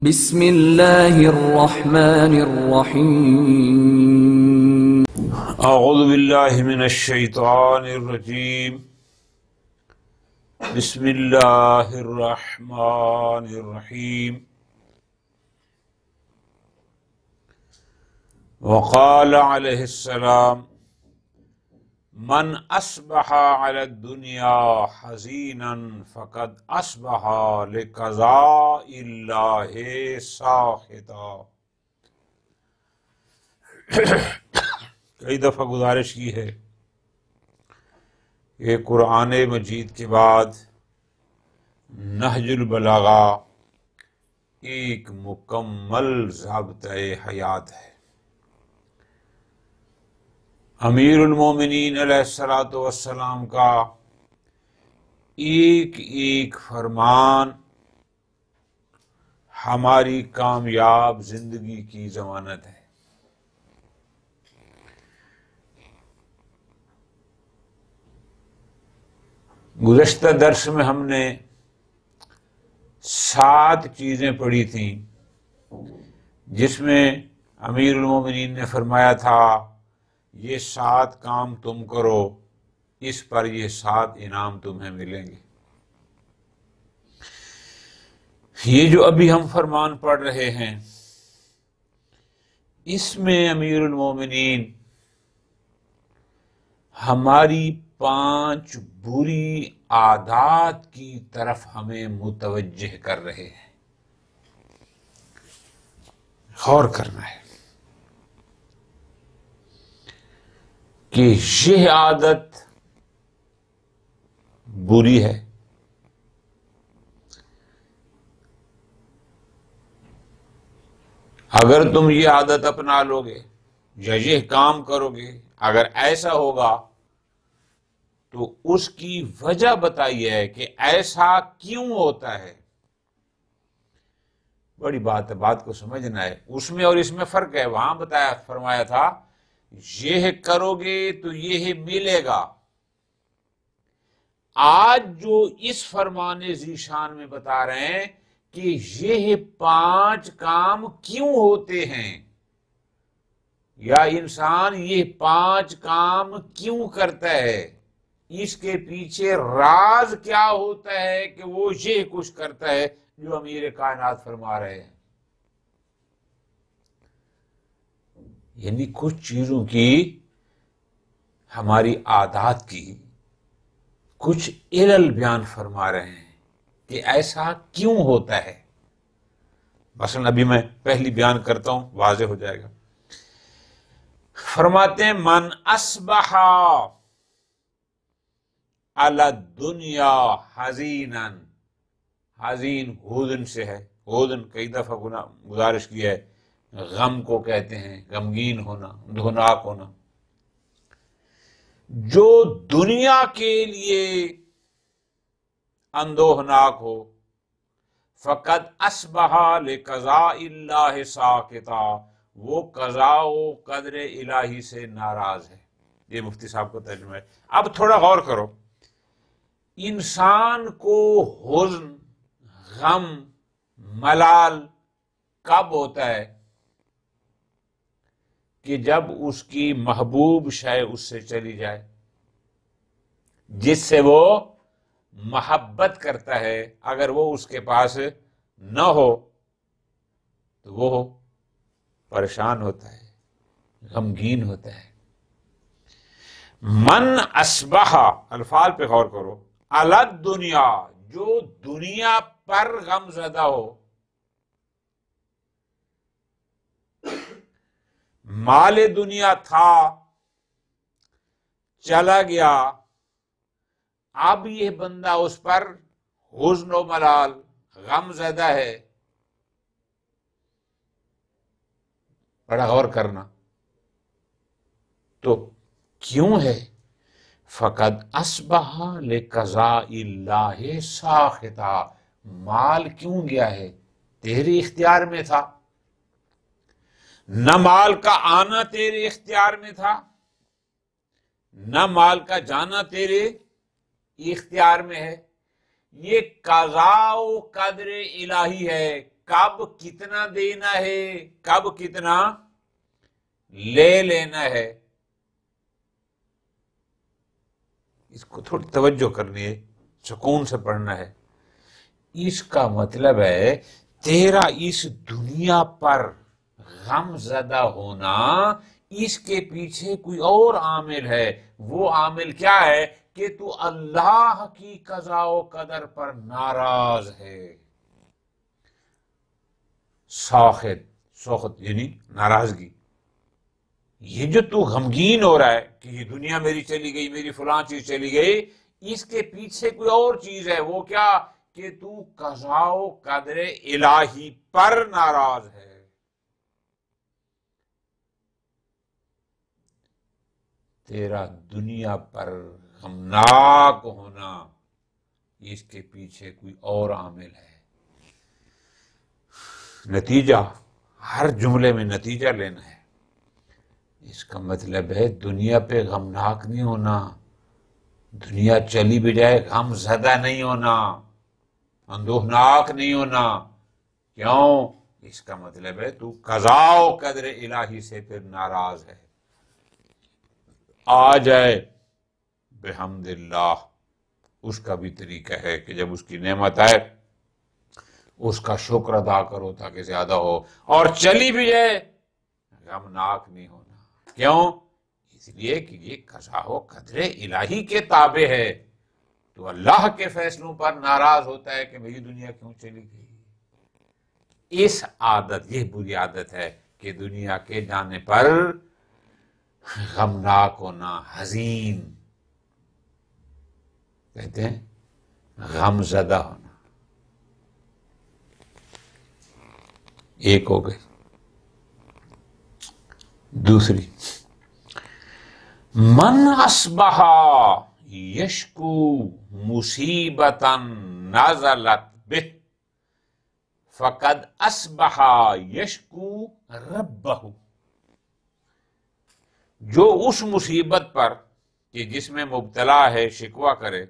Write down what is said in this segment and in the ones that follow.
بسم اللہ الرحمن الرحیم اعوذ باللہ من الشیطان الرجیم بسم اللہ الرحمن الرحیم وقال علیہ السلام من اصبح علی الدنیا حزینا فقد اصبح لقضاء اللہ ساخطا۔ کئی دفعہ گزارش کی ہے کہ قرآن مجید کے بعد نہج البلاغہ ایک مکمل ضابطۂ حیات ہے۔ امیر المومنین علیہ الصلوۃ والسلام کا ایک ایک فرمان ہماری کامیاب زندگی کی ضمانت ہے۔ گزشتہ درس میں ہم نے 7 چیزیں پڑھی تھیں جس میں امیر المومنین نے فرمایا تھا یہ 7 کام تم کرو، اس پر یہ 7 انعام تمہیں ملیں گے۔ یہ جو ابھی ہم فرمان پڑھ رہے ہیں اس میں امیر المومنین ہماری 5 بری عادات کی طرف ہمیں متوجہ کر رہے ہیں۔ غور کرنا ہے کہ یہ عادت بری ہے، اگر تم یہ عادت اپنا لو گے یا یہ کام کرو گے، اگر ایسا ہوگا تو اس کی وجہ بتائیے کہ ایسا کیوں ہوتا ہے۔ بڑی بات ہے، بات کو سمجھنا ہے، اس میں اور اس میں فرق ہے۔ وہاں فرمایا تھا یہ کرو گے تو یہ ملے گا۔ آج جو اس فرمان ذیشان میں بتا رہے ہیں کہ یہ 5 کام کیوں ہوتے ہیں، یا انسان یہ 5 کام کیوں کرتا ہے، اس کے پیچھے راز کیا ہوتا ہے کہ وہ یہ کچھ کرتا ہے جو امیر کائنات فرما رہے ہیں۔ یعنی کچھ چیزوں کی، ہماری عادات کی کچھ علل بیان فرما رہے ہیں کہ ایسا کیوں ہوتا ہے۔ مثلا ابھی میں پہلی بیان کرتا ہوں، واضح ہو جائے گا۔ فرماتے ہیں من اصبح علی الدنیا حزینا، حزین حزن سے ہے، حزن کئی دفعہ گزارش کی ہے، غم کو کہتے ہیں، غمگین ہونا، دھوناک ہونا۔ جو دنیا کے لیے اندوہناک ہو، فقد اصبح لقضاء اللہ ساخطا، وہ قضاء و قدر الہی سے ناراض ہے۔ یہ مفتی صاحب کا ترجمہ ہے۔ اب تھوڑا غور کرو، انسان کو حزن، غم، ملال کب ہوتا ہے؟ کہ جب اس کی محبوب شے اس سے چلی جائے، جس سے وہ محبت کرتا ہے، اگر وہ اس کے پاس نہ ہو تو وہ پریشان ہوتا ہے، غمگین ہوتا ہے۔ من اصبح، الفاظ پہ غور کرو، علی الدنیا، جو دنیا پر غم زدہ ہو، مال دنیا تھا، چلا گیا، اب یہ بندہ اس پر حزن و ملال، غم زدہ ہے۔ بڑا غور کرنا، تو کیوں ہے؟ فقد اصبح لقضاء اللہ ساخطا، مال کیوں گیا ہے؟ تیرے اختیار میں تھا، نہ مال کا آنا تیرے اختیار میں تھا، نہ مال کا جانا تیرے اختیار میں ہے۔ یہ قضاء و قدر الہی ہے کب کتنا دینا ہے، کب کتنا لے لینا ہے، اس کو تھوڑی توجہ کرنی ہے، سکون سے پڑھنا ہے۔ اس کا مطلب ہے تیرا اس دنیا پر غم زدہ ہونا، اس کے پیچھے کوئی اور عامل ہے۔ وہ عامل کیا ہے کہ تو اللہ کی قضاء و قدر پر ناراض ہے۔ سخط یعنی ناراضگی۔ یہ جو تو غمگین ہو رہا ہے کہ یہ دنیا میری چلی گئی، میری فلاں چیز چلی گئی، اس کے پیچھے کوئی اور چیز ہے۔ وہ کیا کہ تو قضاء و قدر الہی پر ناراض ہے۔ تیرا دنیا پر غمناک ہونا، اس کے پیچھے کوئی اور عامل ہے۔ نتیجہ، ہر جملے میں نتیجہ لینا ہے۔ اس کا مطلب ہے دنیا پہ غمناک نہیں ہونا، دنیا چلی بھی جائے غم زدہ نہیں ہونا، اندوہناک نہیں ہونا۔ کیوں؟ اس کا مطلب ہے تو قضاء و قدر الہی سے پھر ناراض ہے۔ آ جائے بحمد اللہ، اس کا بھی طریقہ ہے کہ جب اس کی نعمت آئے اس کا شکر ادا کرو تاکہ زیادہ ہو، اور چلی بھی جائے غمناک نہیں ہونا۔ کیوں؟ اس لیے کہ یہ قضاء و قدر الہی کے تابع ہے۔ تو اللہ کے فیصلوں پر ناراض ہوتا ہے کہ میری دنیا کیوں چلی گئی۔ اس عادت، یہ بری عادت ہے کہ دنیا کے جانے پر غمناک ہونا، حزین کہتے ہیں، غم زدہ ہونا۔ ایک ہو گئی۔ دوسری، من اصبح یشکو مصیبتا نزلت بہ فقد اصبح یشکو ربہ۔ جو اس مصیبت پر کہ جس میں مبتلا ہے شکوہ کرے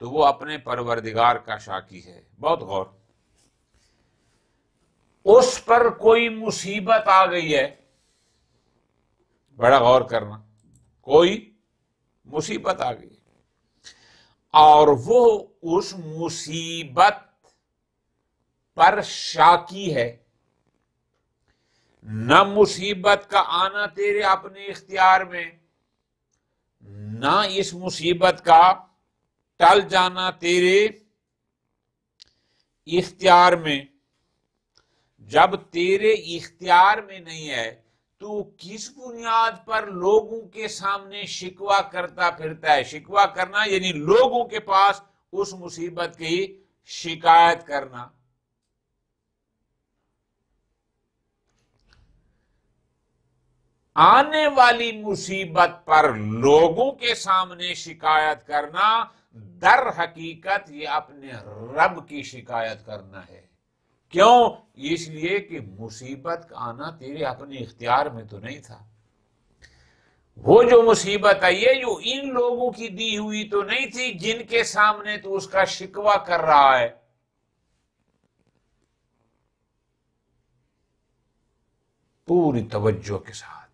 تو وہ اپنے پروردگار کا شاکی ہے۔ بہت غور، اس پر کوئی مصیبت آ گئی ہے، بڑا غور کرنا، کوئی مصیبت آ گئی اور وہ اس مصیبت پر شاکی ہے۔ نہ مصیبت کا آنا تیرے اپنے اختیار میں، نہ اس مصیبت کا ٹل جانا تیرے اختیار میں۔ جب تیرے اختیار میں نہیں ہے تو کس بنیاد پر لوگوں کے سامنے شکوہ کرتا پھرتا ہے؟ شکوہ کرنا یعنی لوگوں کے پاس اس مصیبت کی شکایت کرنا۔ آنے والی مصیبت پر لوگوں کے سامنے شکایت کرنا، در حقیقت یہ اپنے رب کی شکایت کرنا ہے۔ کیوں؟ اس لیے کہ مصیبت کا آنا تیرے اپنے اختیار میں تو نہیں تھا۔ وہ جو مصیبت آئی ہے جو ان لوگوں کی دی ہوئی تو نہیں تھی جن کے سامنے تو اس کا شکوہ کر رہا ہے۔ پوری توجہ کے ساتھ،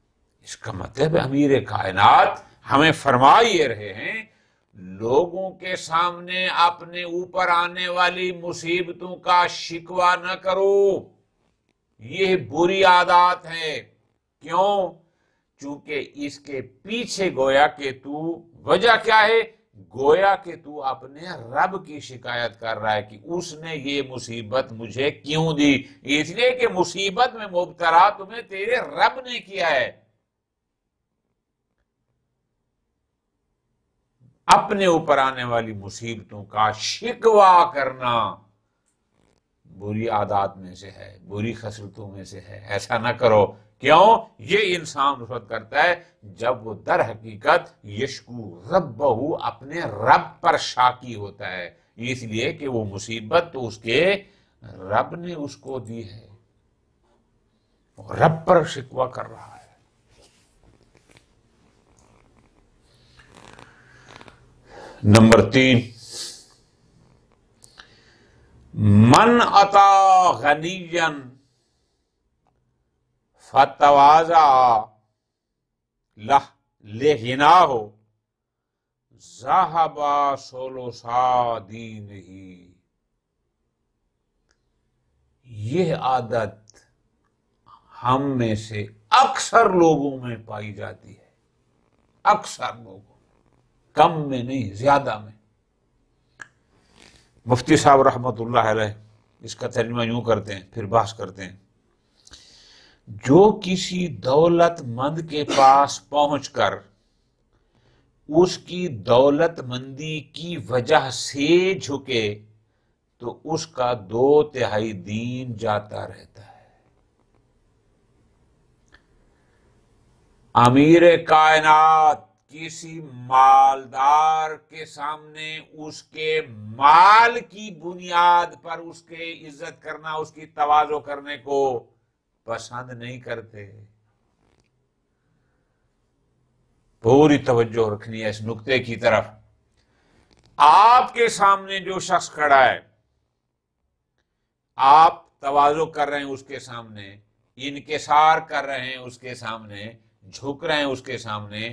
اس کا مطلب امیر کائنات ہمیں فرما یہ رہے ہیں لوگوں کے سامنے اپنے اوپر آنے والی مصیبتوں کا شکوہ نہ کرو، یہ بری عادات ہے۔ کیوں؟ چونکہ اس کے پیچھے گویا کہ تو وجہ کیا ہے؟ گویا کہ تو اپنے رب کی شکایت کر رہا ہے کہ اس نے یہ مصیبت مجھے کیوں دی۔ اس لیے کہ مصیبت میں مبتلا تمہیں تیرے رب نے کیا ہے۔ اپنے اوپر آنے والی مصیبتوں کا شکوہ کرنا بری عادات میں سے ہے، بری خصلتوں میں سے ہے۔ ایسا نہ کرو۔ کیوں؟ یہ انسان رشوت کرتا ہے جب وہ در حقیقت یشکو ربہ، اپنے رب پر شاکی ہوتا ہے، اس لیے کہ وہ مصیبت تو اس کے رب نے اس کو دی ہے، رب پر شکوہ کر رہا ہے۔ نمبر 3، من اتا غنیًا فتواضع لہ لغناہ ذہب ثلثا دینہ. یہ عادت ہم میں سے اکثر لوگوں میں پائی جاتی ہے، اکثر لوگوں، کم میں نہیں، زیادہ میں. مفتی صاحب رحمۃ اللہ علیہ اس کا ترجمہ یوں کرتے ہیں، پھر بحث کرتے ہیں. جو کسی دولت مند کے پاس پہنچ کر اس کی دولت مندی کی وجہ سے جھکے تو اس کا 2/3 دین جاتا رہتا ہے. امیر کائنات کسی مالدار کے سامنے اس کے مال کی بنیاد پر اس کے عزت کرنا، اس کی تواضع کرنے کو پسند نہیں کرتے. پوری توجہ رکھنی ہے اس نقطے کی طرف. آپ کے سامنے جو شخص کھڑا ہے، آپ تواضع کر رہے ہیں اس کے سامنے، انکسار کر رہے ہیں اس کے سامنے، جھک رہے ہیں اس کے سامنے.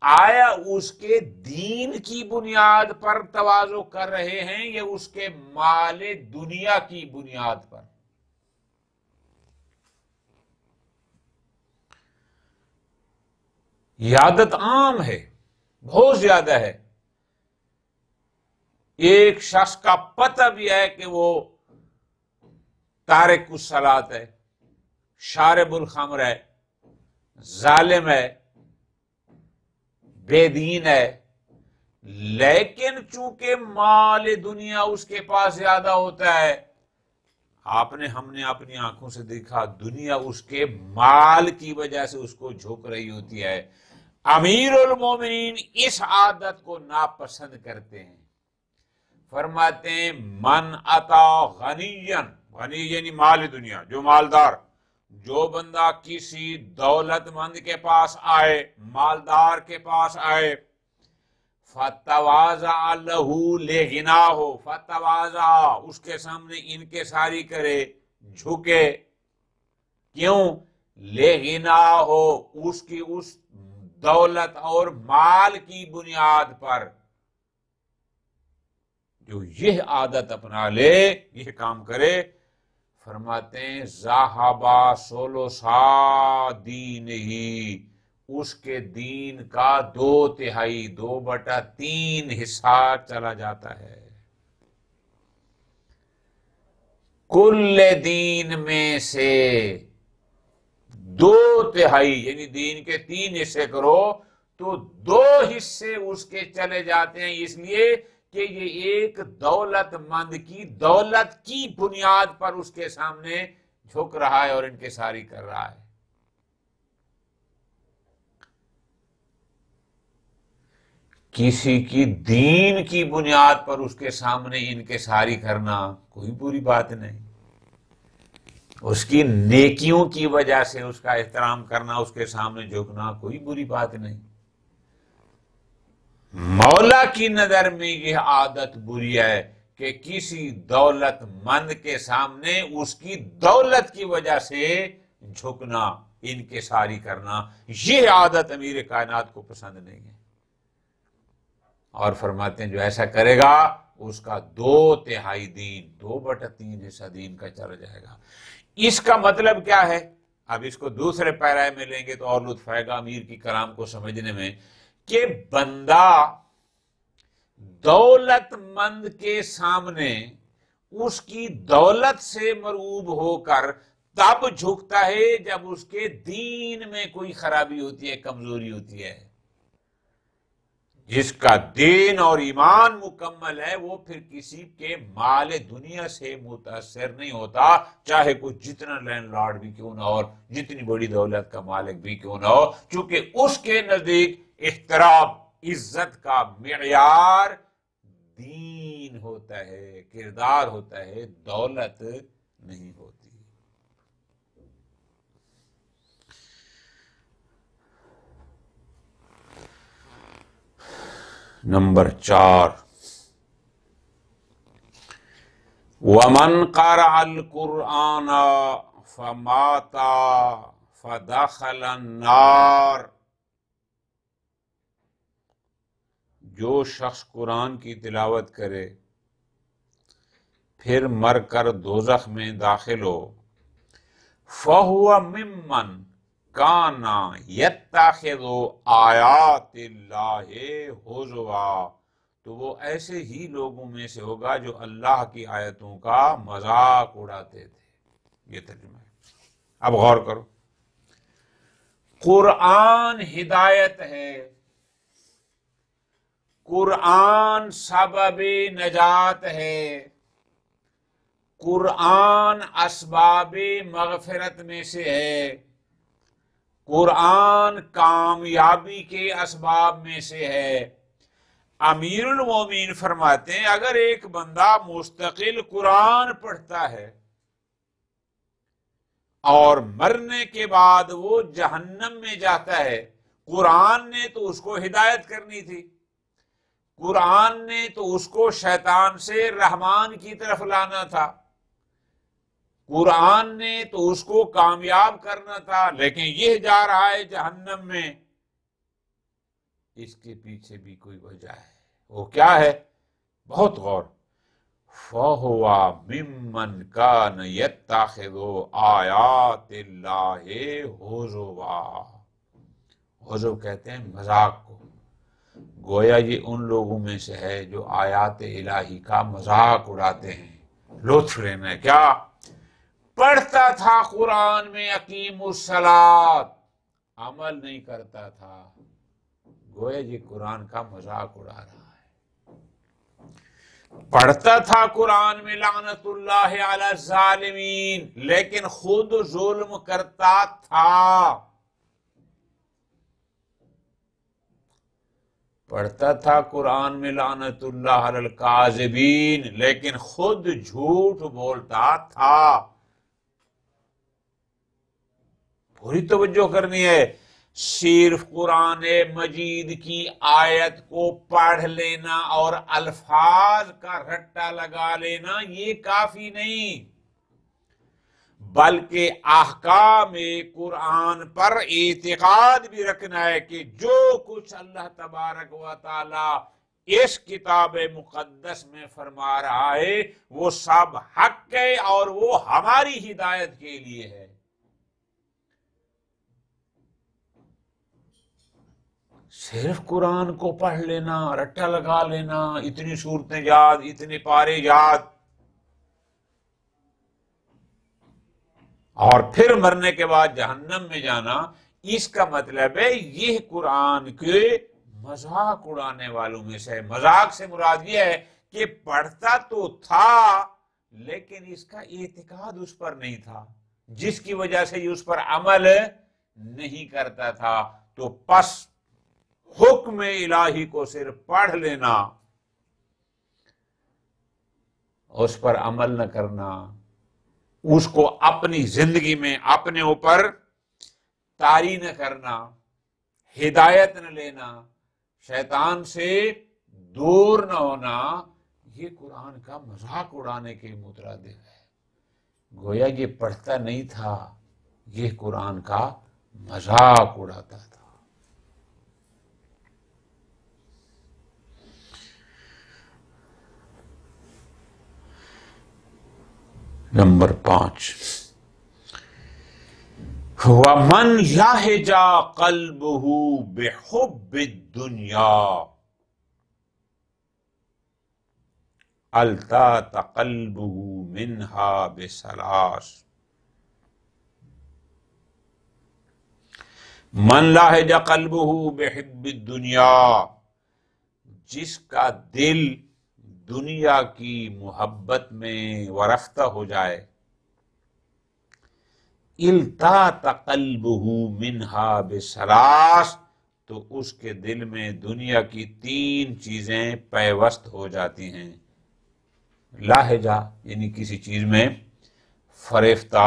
آیا اس کے دین کی بنیاد پر تواضع کر رہے ہیں یا اس کے مال دنیا کی بنیاد پر؟ یہ عادت عام ہے، بہت زیادہ ہے. ایک شخص کا پتہ بھی ہے کہ وہ تارک الصلاۃ ہے، شارب الخمر ہے، ظالم ہے، بے دین ہے، لیکن چونکہ مال دنیا اس کے پاس زیادہ ہوتا ہے، ہم نے اپنی آنکھوں سے دیکھا، دنیا اس کے مال کی وجہ سے اس کو جھک رہی ہوتی ہے. امیر المومنین اس عادت کو ناپسند کرتے ہیں. فرماتے ہیں من اتا غنیًا، غنی یعنی مال دنیا، جو مالدار، جو بندہ کسی دولت مند کے پاس آئے، مالدار کے پاس آئے، فتواضع لہ لغناہ، فتواضع اس کے سامنے انکساری کرے، جھکے. کیوں؟ لغناہ اس کی اس دولت اور مال کی بنیاد پر. جو یہ عادت اپنا لے، یہ کام کرے، فرماتے ہیں ذہب ثلثا دینہ، اس کے دین کا 2/3 2/3 حصہ چلا جاتا ہے. کل دین میں سے 2/3 یعنی دین کے 3 حصے کرو تو 2 حصے اس کے چلے جاتے ہیں، اس لیے کہ یہ ایک دولت مند کی دولت کی بنیاد پر اس کے سامنے جھک رہا ہے اور انکساری کر رہا ہے. کسی کی دین کی بنیاد پر اس کے سامنے انکساری کرنا کوئی بری بات نہیں. اس کی نیکیوں کی وجہ سے اس کا احترام کرنا، اس کے سامنے جھکنا کوئی بری بات نہیں. مولا کی نظر میں یہ عادت بری ہے کہ کسی دولت مند کے سامنے اس کی دولت کی وجہ سے جھکنا، انکساری کرنا، یہ عادت امیر کائنات کو پسند نہیں ہے. اور فرماتے ہیں جو ایسا کرے گا اس کا 2/3 دین، 2/3 حصہ دین کا چلا جائے گا. اس کا مطلب کیا ہے؟ اب اس کو دوسرے پیرے میں لیں گے تو اور لطف آئے گا امیر کی کلام کو سمجھنے میں، کہ بندہ دولت مند کے سامنے اس کی دولت سے مرعوب ہو کر تب جھکتا ہے جب اس کے دین میں کوئی خرابی ہوتی ہے، کمزوری ہوتی ہے. جس کا دین اور ایمان مکمل ہے وہ پھر کسی کے مال دنیا سے متاثر نہیں ہوتا، چاہے کوئی جتنا لینڈ لارڈ بھی کیوں نہ ہو، جتنی بڑی دولت کا مالک بھی کیوں نہ ہو، چونکہ اس کے نزدیک احترام، عزت کا معیار دین ہوتا ہے، کردار ہوتا ہے، دولت نہیں ہوتی. نمبر 4، وَمَنْ قَرَأَ الْقُرْآنَ فَمَاتَ فَدَخَلَ النَّارَ، جو شخص قرآن کی تلاوت کرے پھر مر کر دوزخ میں داخل ہو، فَهُوَ مِمَّنْ كَانَ يَتَّخِذُ آیَاتِ اللَّهِ هُزُوًا، تو وہ ایسے ہی لوگوں میں سے ہوگا جو اللہ کی آیتوں کا مذاق اڑاتے تھے۔ یہ ترجمہ ہے۔ اب غور کرو، قرآن ہدایت ہے، قرآن سبب نجات ہے، قرآن اسباب مغفرت میں سے ہے، قرآن کامیابی کے اسباب میں سے ہے۔ امیر المومنین فرماتے ہیں اگر ایک بندہ مستقل قرآن پڑھتا ہے اور مرنے کے بعد وہ جہنم میں جاتا ہے، قرآن نے تو اس کو ہدایت کرنی تھی، قرآن نے تو اس کو شیطان سے رحمان کی طرف لانا تھا، قرآن نے تو اس کو کامیاب کرنا تھا، لیکن یہ جا رہا ہے جہنم میں۔ اس کے پیچھے بھی کوئی وجہ ہے، وہ کیا ہے؟ بہت غور۔ فَهُوَ مِمَّنْ كَانَ يَتَّخِذُ آیَاتِ اللَّهِ هُزُوًا، ہزو کہتے ہیں مذاق کو، گویا یہ ان لوگوں میں سے ہے جو آیات الہی کا مذاق اڑاتے ہیں، لطف لینا ہے۔ کیا پڑھتا تھا قرآن میں اقیم الصلاۃ، عمل نہیں کرتا تھا، گویا یہ قرآن کا مذاق اڑا رہا ہے۔ پڑھتا تھا قرآن میں لعنت اللہ علی الظالمین، لیکن خود ظلم کرتا تھا۔ پڑھتا تھا قرآن میں لعنت اللہ علی الکاذبین، لیکن خود جھوٹ بولتا تھا۔ پوری توجہ کرنی ہے، صرف قرآن مجید کی آیت کو پڑھ لینا اور الفاظ کا رٹا لگا لینا یہ کافی نہیں، بلکہ احکام قرآن پر اعتقاد بھی رکھنا ہے کہ جو کچھ اللہ تبارک و تعالی اس کتاب مقدس میں فرما رہا ہے وہ سب حق ہے اور وہ ہماری ہدایت کے لیے ہے۔ صرف قرآن کو پڑھ لینا، رٹا لگا لینا، اتنی صورتیں یاد، اتنے پارے یاد، اور پھر مرنے کے بعد جہنم میں جانا، اس کا مطلب ہے یہ قرآن کے مذاق اڑانے والوں میں سے ہے۔ مذاق سے مراد یہ ہے کہ پڑھتا تو تھا لیکن اس کا اعتقاد اس پر نہیں تھا، جس کی وجہ سے یہ اس پر عمل نہیں کرتا تھا۔ تو پس حکم الہی کو صرف پڑھ لینا، اس پر عمل نہ کرنا، اس کو اپنی زندگی میں اپنے اوپر طاری نہ کرنا، ہدایت نہ لینا، شیطان سے دور نہ ہونا، یہ قرآن کا مذاق اڑانے کے مترادف ہے۔ گویا یہ پڑھتا نہیں تھا، یہ قرآن کا مذاق اڑاتا تھا۔ نمبر 5، وَمَنْ لَهِجَ قَلْبُهُ بِحُبِّ الدُّنْيَا الْتَاتَ قَلْبُهُ مِنْهَا بِثَلَاثٍ۔ من لَهِجَ قَلْبُهُ بِحُبِّ الدُّنْيَا، جس کا دل دنیا کی محبت میں ورفتہ ہو جائے، التات قلبہ منہا بثلاث، تو اس کے دل میں دنیا کی 3 چیزیں پیوست ہو جاتی ہیں۔ لاہجہ یعنی کسی چیز میں فریفتہ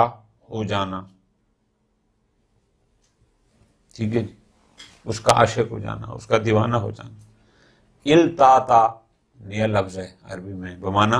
ہو جانا، ٹھیک ہے جی، اس کا عاشق ہو جانا، اس کا دیوانہ ہو جانا۔ التاتا نیا لفظ ہے عربی میں، بمانا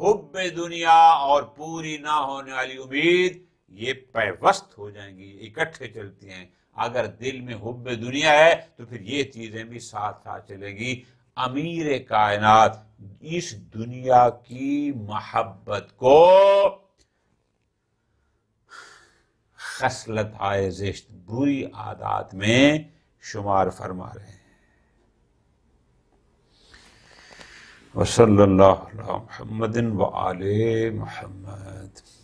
حب دنیا اور پوری نہ ہونے والی امید یہ پیوست ہو جائیں گی، اکٹھے چلتی ہیں۔ اگر دل میں حب دنیا ہے تو پھر یہ چیزیں بھی ساتھ ساتھ چلیں گی۔ امیر کائنات اس دنیا کی محبت کو خصلت زشت، بری عادات میں شمار فرما رہے ہیں۔ وصلی اللہ علی محمد وآل محمد۔